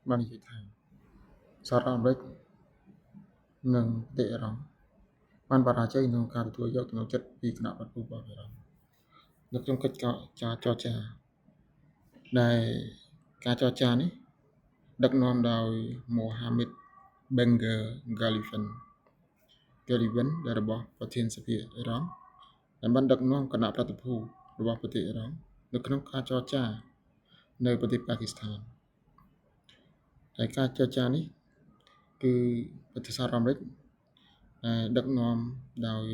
បាននិយាយថាសហរដ្ឋអាមេរិកនិងប្រទេសអ៊ីរ៉ង់បានបរាជ័យក្នុងការទទួលយកទំនុកចិត្តពីគណៈរដ្ឋបាលអ៊ីរ៉ង់នៅក្នុងកិច្ចការចរចាដែលការចរចានេះដឹកនាំដោយ Mohammed Banger Galifan ដែលរបស់ប្រធានសភាអ៊ីរ៉ង់ដែលបានដឹកនាំគណៈប្រតិភូរបស់ប្រទេសអ៊ីរ៉ង់នៅក្នុងការចរចានៅប្រទេសប៉ាគីស្ថានហើយការចរចានេះគឺប្រទេសសហរដ្ឋអាមេរិកដឹកនាំដោយ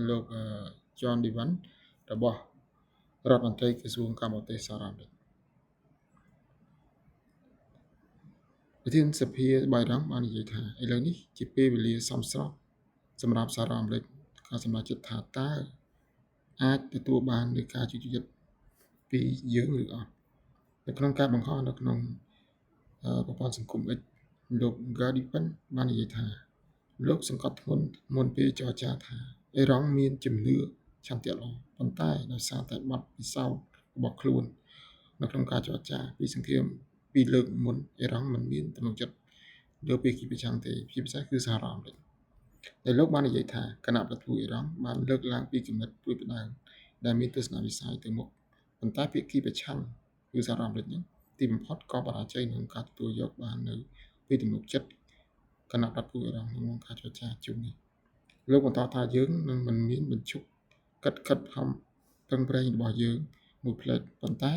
លោក John Devan របស់រដ្ឋមន្ត្រីក្រសួងការបរទេសសហរដ្ឋអាមេរិកប្រធានសភាបៃរ៉ង់បាននិយាយថាឥឡូវនេះជាពេលវេលាសមស្របសម្រាប់សហរដ្ឋអាមេរិកការសម្រេចចិត្តថាតើអាចទទួលបាននូវការជួយចិត្តពីយើងឬអត់នៅក្នុងការបង្ហោះនៅក្នុងប្រព័ន្ធសង្គម X លោក Galifan បាននិយាយថាលោកសង្កត់ធ្ងន់មុនពេលចរចាថាអ៊ីរ៉ង់មានជំនឿឆន្ទៈល្អប៉ុន្តែដោយសារតែបទពិសោធន៍របស់ខ្លួននៅក្នុងការចរចាពីសង្គ្រាមពីលើកមុនអ៊ីរ៉ង់មិនមានទំនុកចិត្តលើភាគីប្រឆាំងទេជាពិសេសគឺសហរដ្ឋអាមេរិកដែលលោកបាននិយាយថាគណៈប្រតិភូអ៊ីរ៉ង់បានលើកឡើងពីគំនិតព្រួយផ្ដើមដែលមានទស្សនវិស័យទៅមុខប៉ុន្តែភាគីប្រឆាំងគឺសហរដ្ឋអាមេរិកនេះទីបំផុតក៏បរាជ័យក្នុងការទទួលយកបាននៅពីទំនុកចិត្តគណៈប្រតិភូអ៊ីរ៉ង់ក្នុងការចរចាជុំនេះលោកបន្តថាយើងនឹងមិនមានបញ្ឈប់កិត្តខិតខំប្រឹងប្រែងរបស់យើងមួយផ្លេតប៉ុន្តែ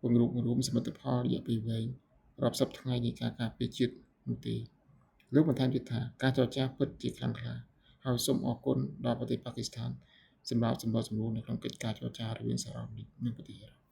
ពង្រួមសមិទ្ធផលរយៈពេលវែងរាប់សិបថ្ងៃនៃការការពារជាតិនោះទេលោកបន្ថែមទៀតថាការចរចាពិតជាខ្លាំងក្លាហើយសូមអរគុណដល់ប្រទេសប៉ាគីស្ថានសម្រាប់សម្របសម្រួលនៅក្នុងកិច្ចការចរចារវាងសហរដ្ឋអាមេរិកនិងប្រទេសអ៊ីរ៉ង់